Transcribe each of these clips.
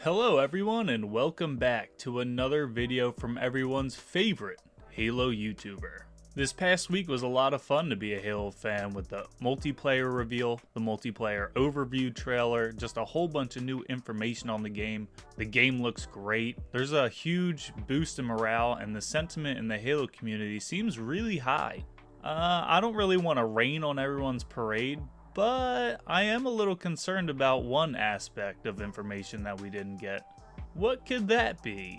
Hello everyone and welcome back to another video from everyone's favorite Halo YouTuber. This past week was a lot of fun to be a Halo fan with the multiplayer reveal, the multiplayer overview trailer, just a whole bunch of new information on the game. The game looks great. There's a huge boost in morale and the sentiment in the Halo community seems really high. I don't really want to rain on everyone's parade, but I am a little concerned about one aspect of information that we didn't get. What could that be?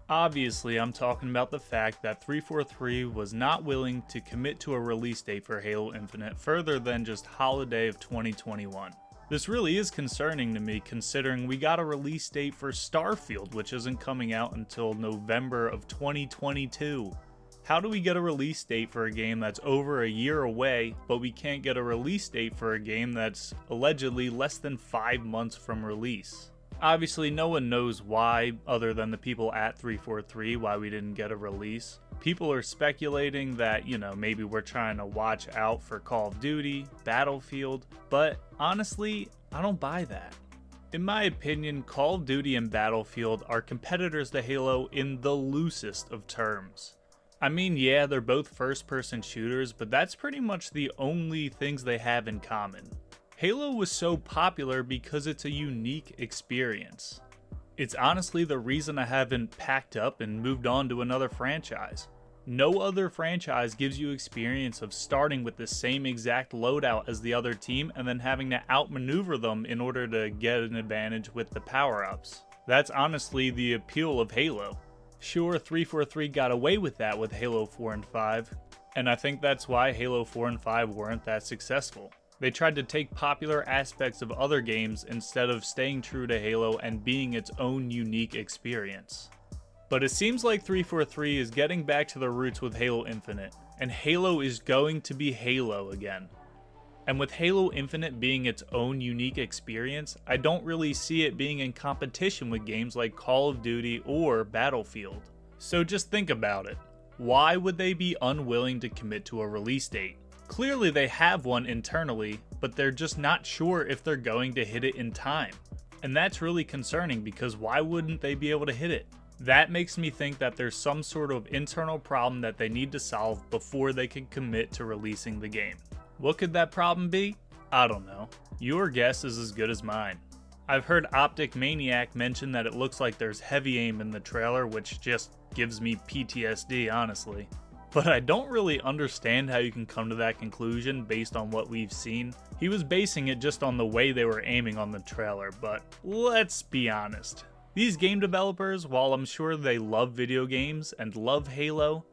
Obviously, I'm talking about the fact that 343 was not willing to commit to a release date for Halo Infinite further than just holiday of 2021. This really is concerning to me considering we got a release date for Starfield, which isn't coming out until November of 2022. How do we get a release date for a game that's over a year away, but we can't get a release date for a game that's allegedly less than 5 months from release? Obviously, no one knows why, other than the people at 343, why we didn't get a release. People are speculating that, maybe we're trying to watch out for Call of Duty, Battlefield, but honestly, I don't buy that. In my opinion, Call of Duty and Battlefield are competitors to Halo in the loosest of terms. I mean, yeah, they're both first-person shooters, but that's pretty much the only things they have in common. Halo was so popular because it's a unique experience. It's honestly the reason I haven't packed up and moved on to another franchise. No other franchise gives you experience of starting with the same exact loadout as the other team and then having to outmaneuver them in order to get an advantage with the power-ups. That's honestly the appeal of Halo. Sure, 343 got away with that with Halo 4 and 5, and I think that's why Halo 4 and 5 weren't that successful. They tried to take popular aspects of other games instead of staying true to Halo and being its own unique experience. But it seems like 343 is getting back to the roots with Halo Infinite, and Halo is going to be Halo again. And with Halo Infinite being its own unique experience, I don't really see it being in competition with games like Call of Duty or Battlefield. So just think about it. Why would they be unwilling to commit to a release date? Clearly they have one internally, but they're just not sure if they're going to hit it in time. And that's really concerning because why wouldn't they be able to hit it? That makes me think that there's some sort of internal problem that they need to solve before they can commit to releasing the game. What could that problem be? I don't know. Your guess is as good as mine. I've heard Optic Maniac mention that it looks like there's heavy aim in the trailer, which just gives me PTSD, honestly. But I don't really understand how you can come to that conclusion based on what we've seen. He was basing it just on the way they were aiming on the trailer, but let's be honest. These game developers, while I'm sure they love video games and love Halo,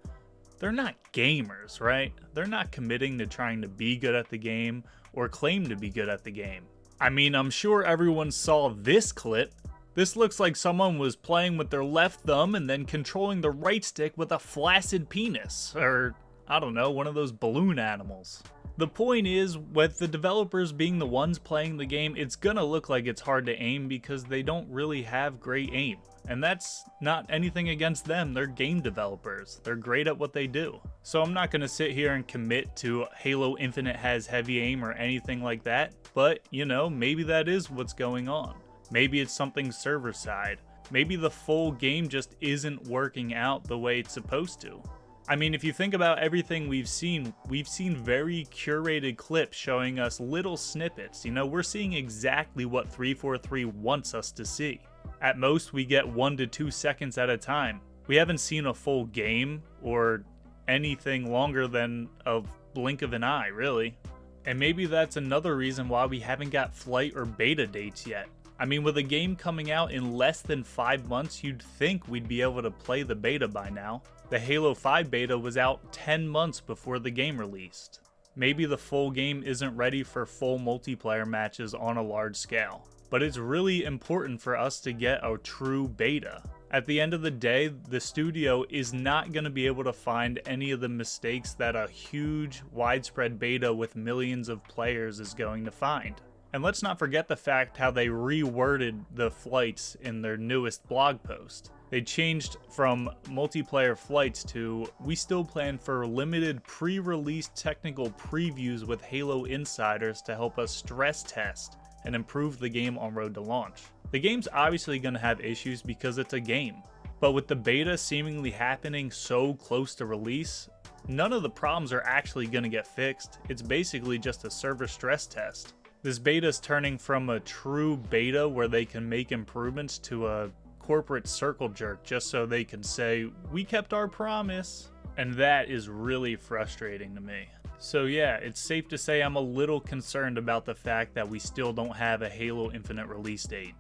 they're not gamers, right? They're not committing to trying to be good at the game or claim to be good at the game. I mean, I'm sure everyone saw this clip. This looks like someone was playing with their left thumb and then controlling the right stick with a flaccid penis, or I don't know, one of those balloon animals. The point is, with the developers being the ones playing the game, it's gonna look like it's hard to aim because they don't really have great aim. And that's not anything against them, they're game developers. They're great at what they do. So I'm not gonna sit here and commit to Halo Infinite has heavy aim or anything like that, but maybe that is what's going on. Maybe it's something server side. Maybe the full game just isn't working out the way it's supposed to. I mean, if you think about everything we've seen very curated clips showing us little snippets. We're seeing exactly what 343 wants us to see. At most, we get 1 to 2 seconds at a time. We haven't seen a full game or anything longer than a blink of an eye, really. And maybe that's another reason why we haven't got flight or beta dates yet. I mean, with a game coming out in less than 5 months, you'd think we'd be able to play the beta by now. The Halo 5 beta was out 10 months before the game released. Maybe the full game isn't ready for full multiplayer matches on a large scale. But it's really important for us to get a true beta. At the end of the day, the studio is not going to be able to find any of the mistakes that a huge, widespread beta with millions of players is going to find. And let's not forget the fact how they reworded the flights in their newest blog post. They changed from multiplayer flights to, we still plan for limited pre-release technical previews with Halo insiders to help us stress test and improve the game on road to launch. The game's obviously going to have issues because it's a game, but with the beta seemingly happening so close to release, none of the problems are actually going to get fixed. It's basically just a server stress test. This beta is turning from a true beta where they can make improvements to a corporate circle jerk just so they can say, we kept our promise. And that is really frustrating to me. So yeah, it's safe to say I'm a little concerned about the fact that we still don't have a Halo Infinite release date.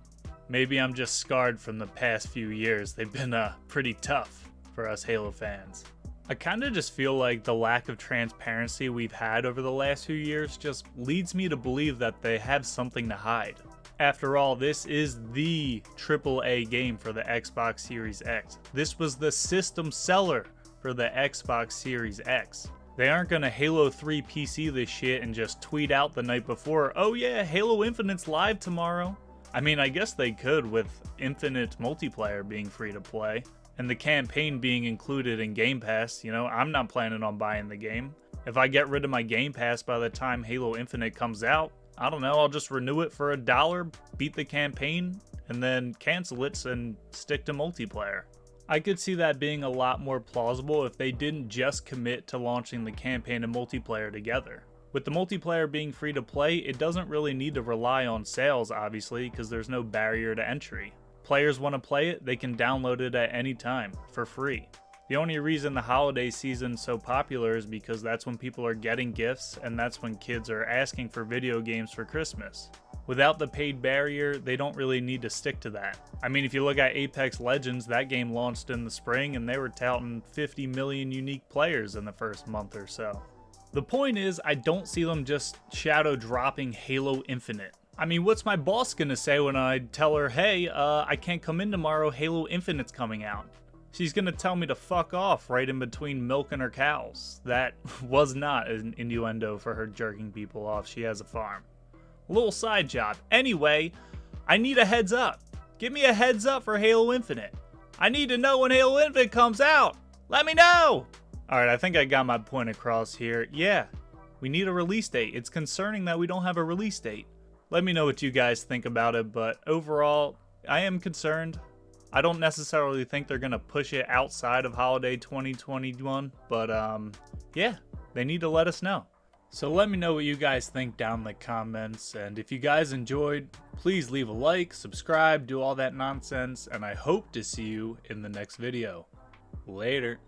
Maybe I'm just scarred from the past few years. They've been pretty tough for us Halo fans. I kind of just feel like the lack of transparency we've had over the last few years just leads me to believe that they have something to hide. After all, this is the AAA game for the Xbox Series X. This was the system seller for the Xbox Series X. They aren't gonna Halo 3 PC this shit and just tweet out the night before, oh yeah, Halo Infinite's live tomorrow. I mean, I guess they could with Infinite multiplayer being free to play. And the campaign being included in Game Pass. You know, I'm not planning on buying the game. If I get rid of my Game Pass by the time Halo Infinite comes out, I don't know, I'll just renew it for $1, beat the campaign, and then cancel it and stick to multiplayer. I could see that being a lot more plausible if they didn't just commit to launching the campaign and multiplayer together. With the multiplayer being free to play, it doesn't really need to rely on sales, obviously, because there's no barrier to entry. Players want to play it, they can download it at any time, for free. The only reason the holiday season's so popular is because that's when people are getting gifts, and that's when kids are asking for video games for Christmas. Without the paid barrier, they don't really need to stick to that. I mean, if you look at Apex Legends, that game launched in the spring, and they were touting 50 million unique players in the first month or so. The point is, I don't see them just shadow dropping Halo Infinite. I mean, what's my boss gonna say when I tell her, hey, I can't come in tomorrow, Halo Infinite's coming out? She's gonna tell me to fuck off right in between milking her cows. That was not an innuendo for her jerking people off. She has a farm. A little side job. Anyway, I need a heads up. Give me a heads up for Halo Infinite. I need to know when Halo Infinite comes out. Let me know! Alright, I think I got my point across here. Yeah, we need a release date. It's concerning that we don't have a release date. Let me know what you guys think about it, but overall, I am concerned. I don't necessarily think they're going to push it outside of holiday 2021, but yeah, they need to let us know. So let me know what you guys think down in the comments, and if you guys enjoyed, please leave a like, subscribe, do all that nonsense, and I hope to see you in the next video. Later.